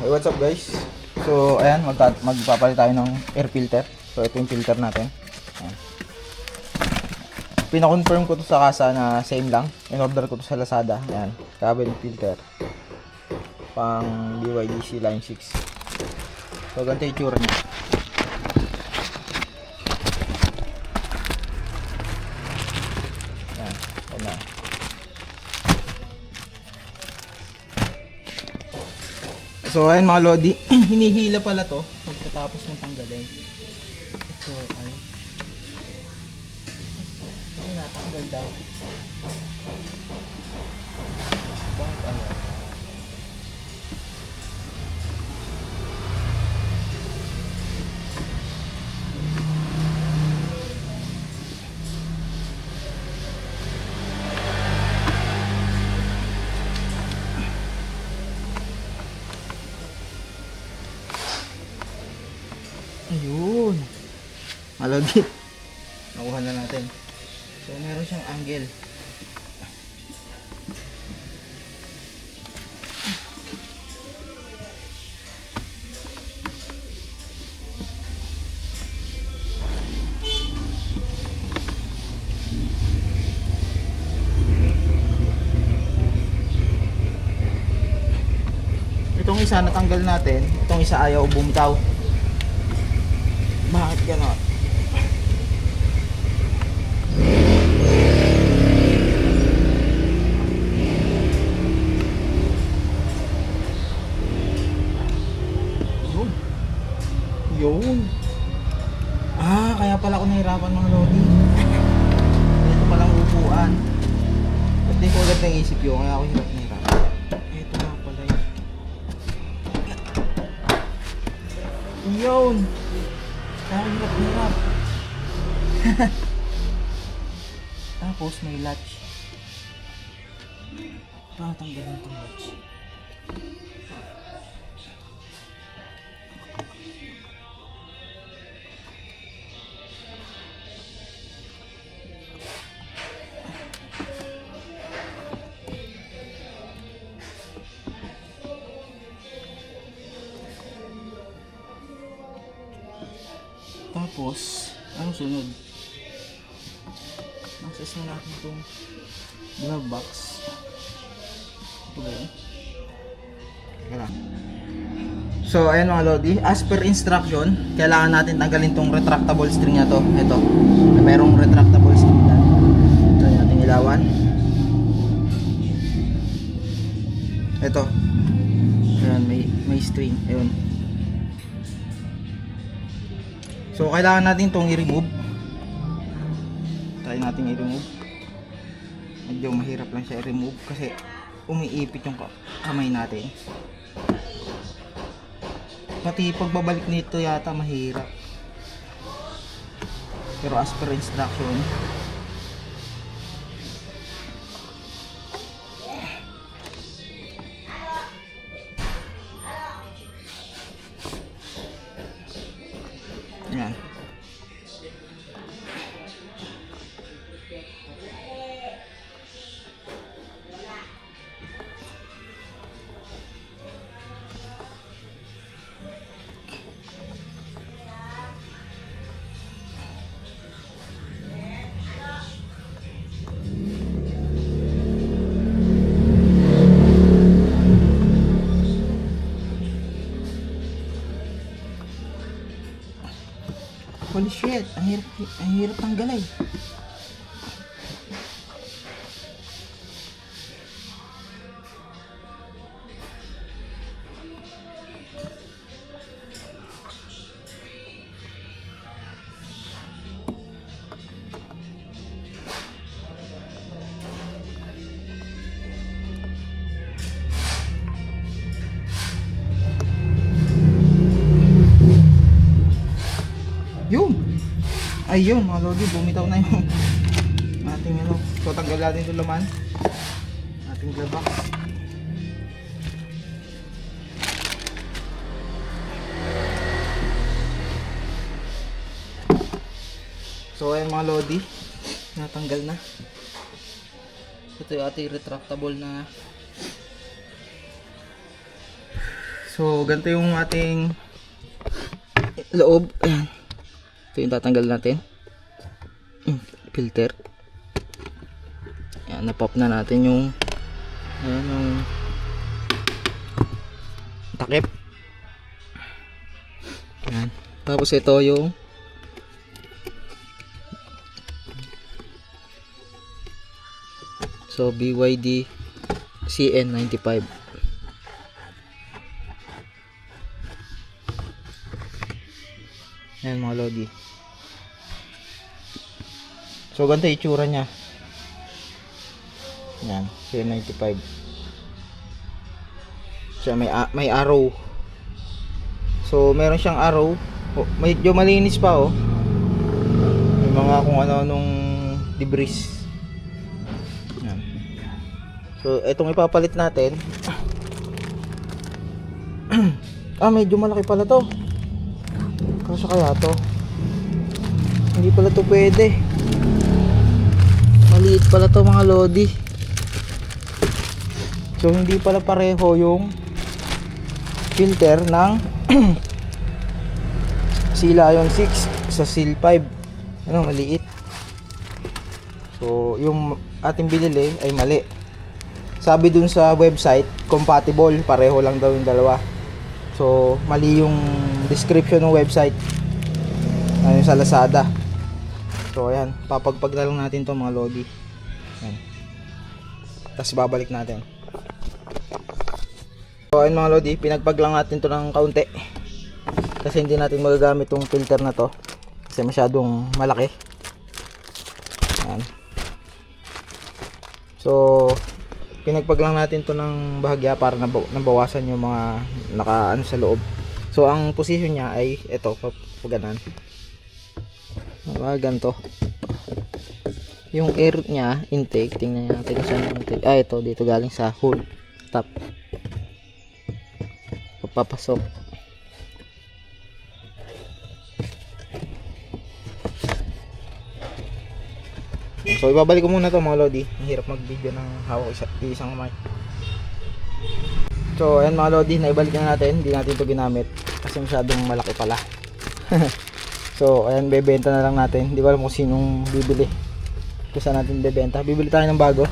Hey, what's up guys? So, ayan, magpapalit tayo ng air filter. So, ito yung filter natin. Ayan. Pina-confirm ko to sa kasa na same lang. In-order ko to sa Lazada. Ayan, cabin filter. Pang BYDC Line 6. So, ganito yung tsura niya. Ayan, ayan na. So, ayan mga lodi, hinihila pala to pagkatapos ng tanggalin. So, ay natanggal daw. Bakit ano? Ayun. Malagi. Nakuha na natin. So, meron siyang angle. Itong isa natanggal natin. Itong isa ayaw bumitaw. Bakit gano'n? Yun. Ah, kaya pala ako nahirapan mga lodi. Ito palang upuan. Ba't di ko agad naisip yun? Kaya ako nahirapan. Ito nga pala yun. Yun. Kaya ako hirap. Tapos may latch. Tanggalin itong latch. Tapos, anong sunod? Access na natin itong glove box. Ito ba yun? Teka lang. So, ayan mga lodi. As per instruction, kailangan natin tanggalin itong retractable string na to. Ito. Merong retractable string na. Try natin ilawan. Ito. Ayan, may string. Ayun. So, kailangan natin itong i-remove. Try natin i-remove. Medyo mahirap lang siya i-remove kasi umiipit yung kamay natin. Pati pagbabalik nito yata mahirap. Pero as per instruction, yan. Holy shit, ang hirap tanggalin. Yun! Ayun mga lodi, bumitaw na yung ating ano. So, tanggal natin ito laman. Ating glove box. So, ayun mga lodi, natanggal na. Ito yung ating retractable na. So, So, ganito yung ating loob. Ayan. Ito yung tatanggal natin. Filter. Ayan, na-pop na natin yung ayan, yung takip. Ayan. Tapos ito yung so BYD CN95. Ayan mga lodi. So ganito yung itsura nya. Ayan, CN95. So may arrow. So meron siyang arrow. Oh, medyo malinis pa oh. May mga kung ano nung debris. Ayan. So itong ipapalit natin. Medyo malaki pala to. Kasi kaya to. Hindi pala to pwede. Maliit pala to mga lodi. So hindi pala pareho yung filter ng Sea Lion 6 sa Seal 5. Ano, maliit. So yung ating binili ay mali. Sabi dun sa website compatible, pareho lang daw yung dalawa. So mali yung description ng website. Ayun sa Lazada. So ayan, papagpag na lang natin to mga lodi. Ayan. Tapos babalik natin. So ayun mga lodi, pinagpag lang natin to ng kaunti. Kasi hindi natin magagamit tong filter na to. Kasi masyadong malaki. Ayan. So pinagpag lang natin to ng bahagya para nabawasan yung mga nakaano sa loob. So ang position niya ay ito, paganan. Ganito. Yung air niya, intake, tingnan natin kung saan yung intake. Ito dito galing sa hole, top. Papasok. So ibabalik ko muna to mga lodi. Ang hirap mag-video ng hawak isang mic. So ayan mga lodi, naibalik na natin. Hindi natin ito ginamit kasi masyadong malaki pala. So ayan, bebenta na lang natin. Hindi ko alam kung sinong bibili. Kung saan natin bebenta. Bibili tayo ng bago.